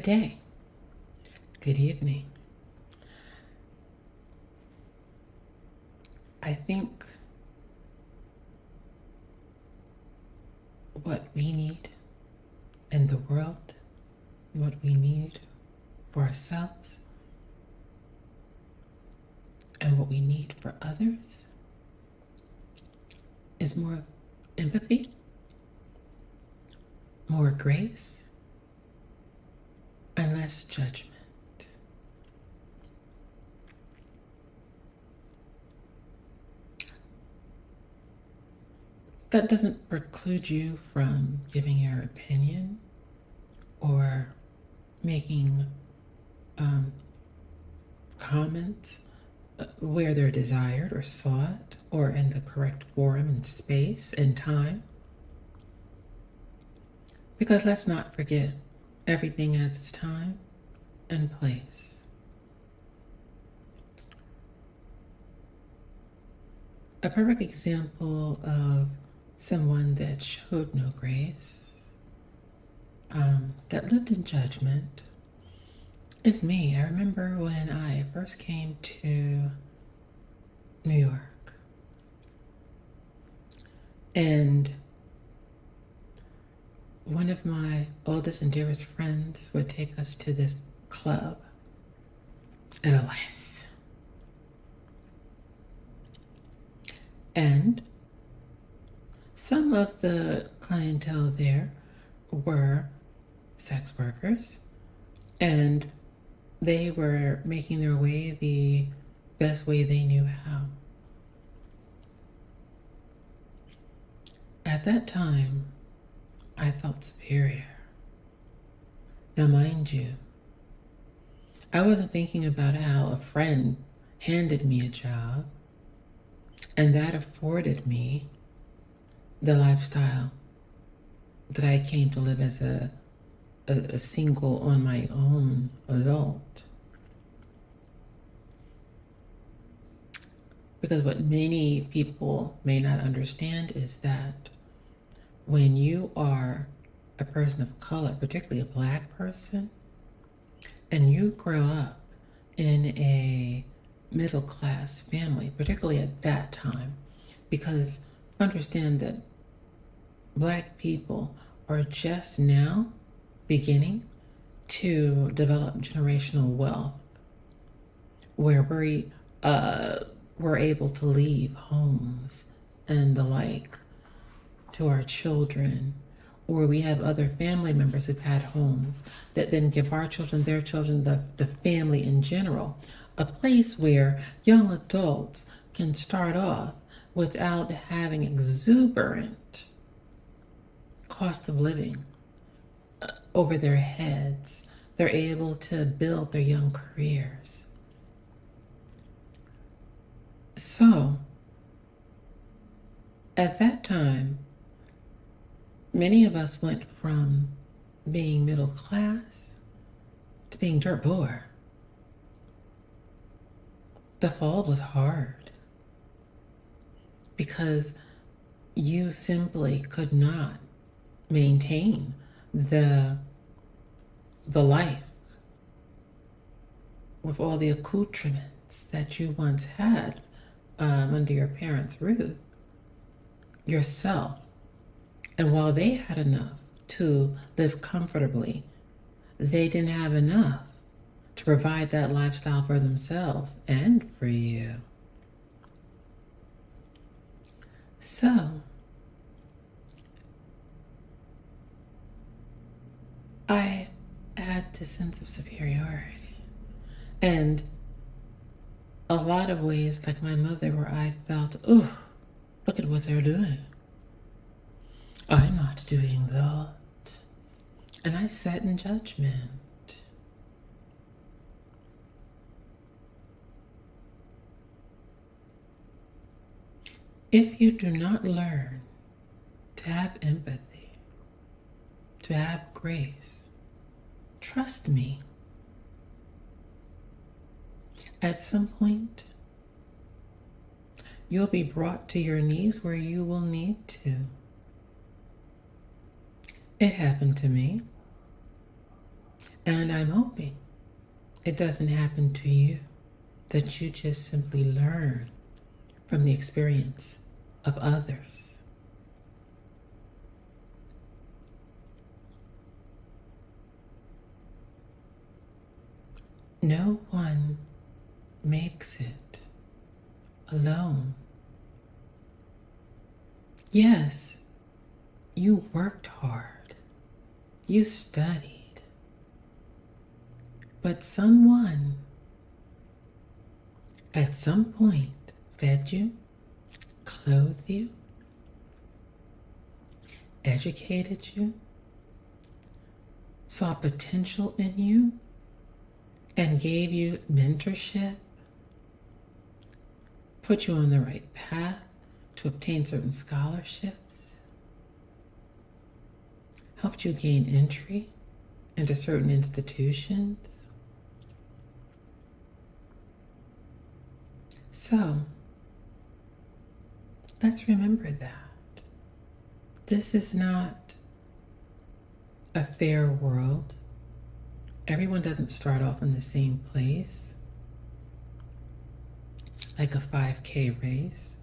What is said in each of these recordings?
Good day. Good evening. I think what we need in the world, what we need for ourselves, and what we need for others is more empathy, more grace, and less judgment. That doesn't preclude you from giving your opinion or making comments where they're desired or sought or in the correct forum and space and time. Because let's not forget, everything has its time and place. A perfect example of someone that showed no grace, that lived in judgment, is me. I remember when I first came to New York, and one of my oldest and dearest friends would take us to this club at Elias. And some of the clientele there were sex workers, and they were making their way the best way they knew how. At that time, I felt superior. Now, mind you, I wasn't thinking about how a friend handed me a job and that afforded me the lifestyle that I came to live as a single on my own adult. Because what many people may not understand is that when you are a person of color, particularly a Black person, and you grow up in a middle class family, particularly at that time, because understand that Black people are just now beginning to develop generational wealth, where we're able to leave homes and the like to our children, or we have other family members who've had homes that then give our children, their children, the family in general, a place where young adults can start off without having exuberant cost of living over their heads. They're able to build their young careers. So, at that time, many of us went from being middle class to being dirt poor. The fall was hard because you simply could not maintain the life with all the accoutrements that you once had under your parents' roof yourself. And while they had enough to live comfortably, they didn't have enough to provide that lifestyle for themselves and for you. So, I had this sense of superiority. And a lot of ways, like my mother, where I felt, oh, look at what they're doing. I'm not doing that. And I sat in judgment. If you do not learn to have empathy, to have grace, trust me, at some point, you'll be brought to your knees where you will need to. It happened to me. And I'm hoping it doesn't happen to you, that you just simply learn from the experience of others. No one makes it alone. Yes, you worked hard, you studied, but someone at some point fed you, clothed you, educated you, saw potential in you, and gave you mentorship, put you on the right path to obtain certain scholarships, helped you gain entry into certain institutions. So, let's remember that. This is not a fair world. Everyone doesn't start off in the same place, like a 5K race.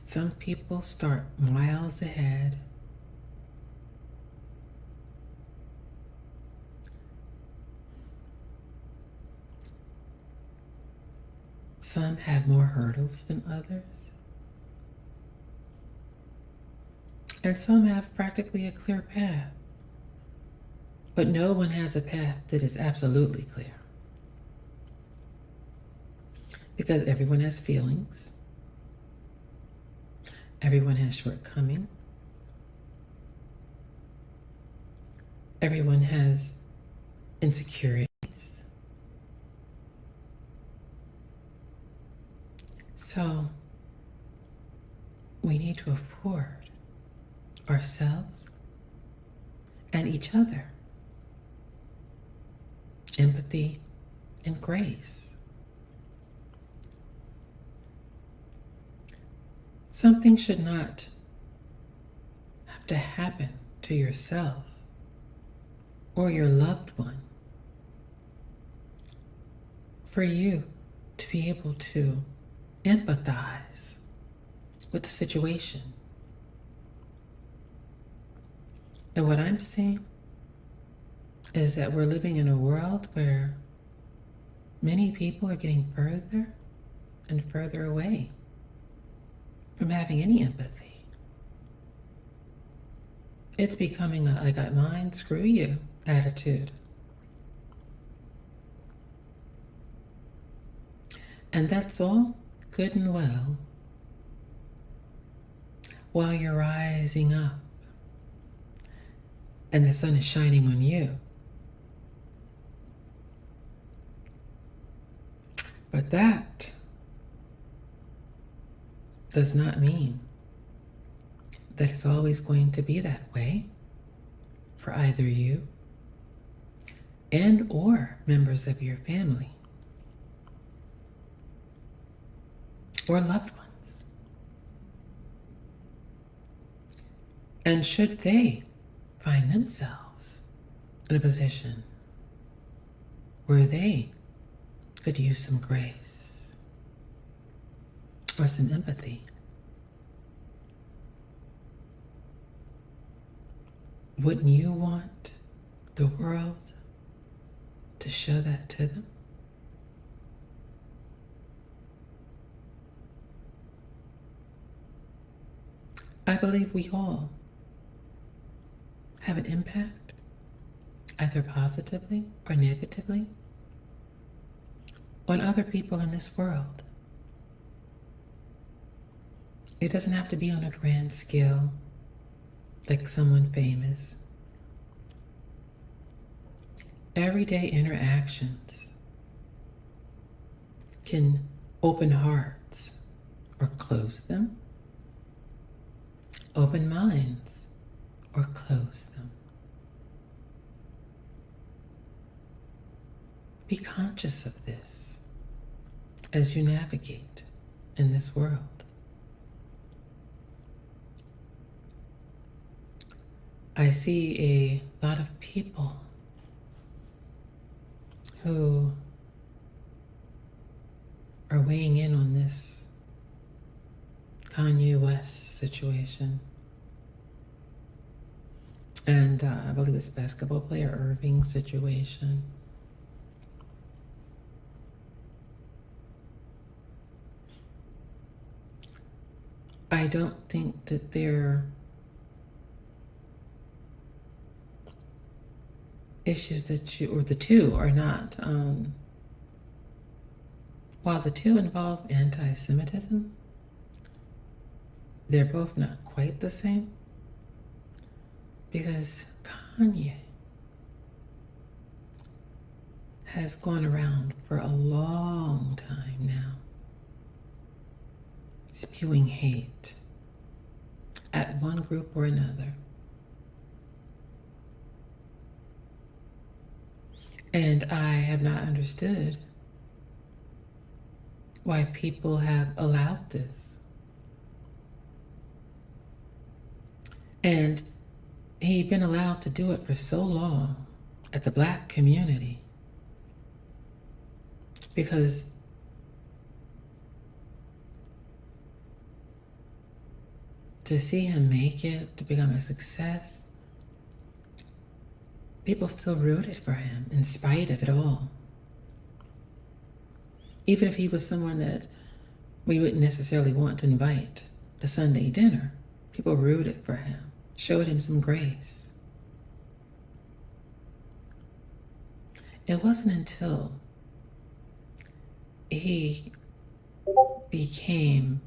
Some people start miles ahead. Some have more hurdles than others. And some have practically a clear path. But no one has a path that is absolutely clear. Because everyone has feelings. Everyone has shortcomings. Everyone has insecurities. So we need to afford ourselves and each other empathy and grace. Something should not have to happen to yourself or your loved one for you to be able to empathize with the situation. And what I'm seeing is that we're living in a world where many people are getting further and further away from having any empathy. It's becoming a I got mine, screw you attitude. And that's all good and well while you're rising up and the sun is shining on you. But that does not mean that it's always going to be that way for either you and or members of your family or loved ones. And should they find themselves in a position where they could use some grace or some empathy, wouldn't you want the world to show that to them? I believe we all have an impact, either positively or negatively, on other people in this world. It doesn't have to be on a grand scale, like someone famous. Everyday interactions can open hearts or close them, open minds or close them. Be conscious of this as you navigate in this world. I see a lot of people who are weighing in on this Kanye West situation. And I believe this basketball player Irving situation. I don't think that they're issues that you, or the two are not. While the two involve anti-Semitism, they're both not quite the same. Because Kanye has gone around for a long time now, spewing hate at one group or another. And I have not understood why people have allowed this. And he'd been allowed to do it for so long at the Black community because to see him make it, to become a success, people still rooted for him in spite of it all. Even if he was someone that we wouldn't necessarily want to invite to Sunday dinner, people rooted for him, showed him some grace. It wasn't until he became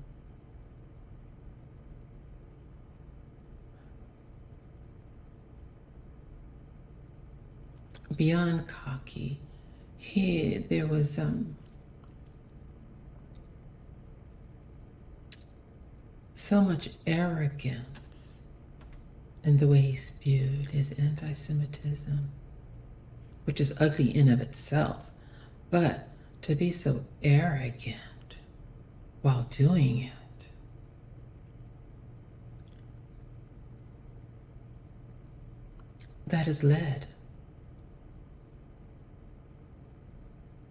beyond cocky, there was so much arrogance in the way he spewed his anti-Semitism, which is ugly in of itself, but to be so arrogant while doing it, that has led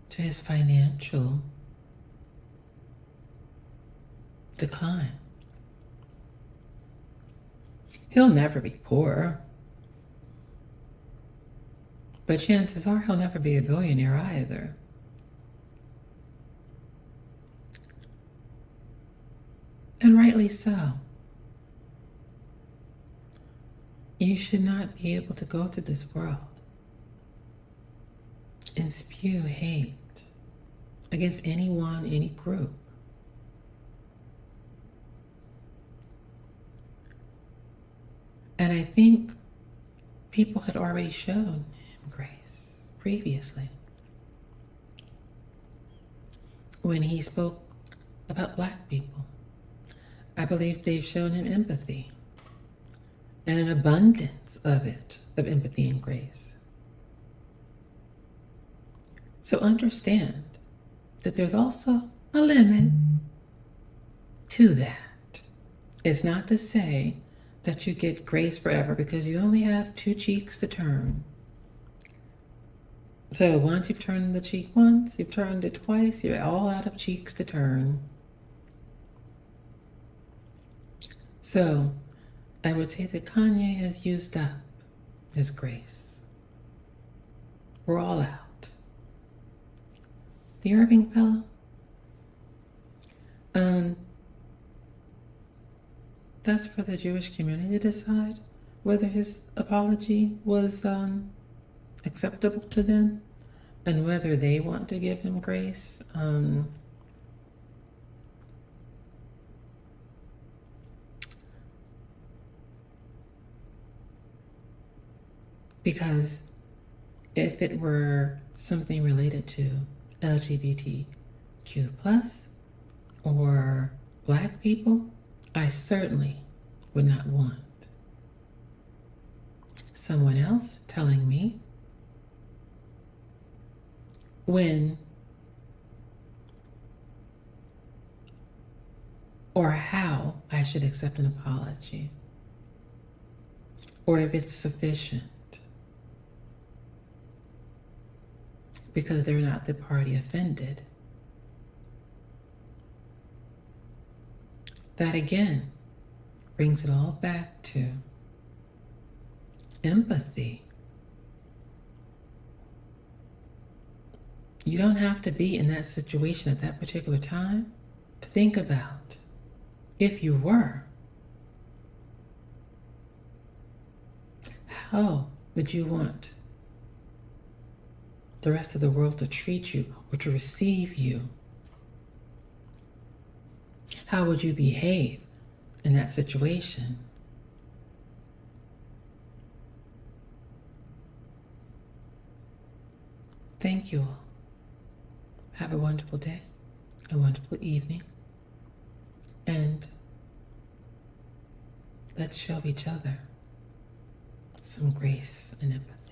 to his financial decline. He'll never be poor, but chances are he'll never be a billionaire either. And rightly so. You should not be able to go through this world and spew hate against anyone, any group. And I think people had already shown him grace previously when he spoke about Black people. I believe they've shown him empathy and an abundance of it, of empathy and grace. So understand that there's also a limit to that. It's not to say that you get grace forever because you only have two cheeks to turn. So once you've turned the cheek once, you've turned it twice, you're all out of cheeks to turn. So I would say that Kanye has used up his grace. We're all out. The Irving fellow, that's for the Jewish community to decide whether his apology was acceptable to them and whether they want to give him grace. Because if it were something related to LGBTQ plus or Black people, I certainly would not want someone else telling me when or how I should accept an apology, or if it's sufficient. because they're not the party offended. That again brings it all back to empathy. You don't have to be in that situation at that particular time to think about if you were. How would you want the rest of the world to treat you or to receive you? How would you behave in that situation? Thank you all. Have a wonderful day, a wonderful evening, and let's show each other some grace and empathy.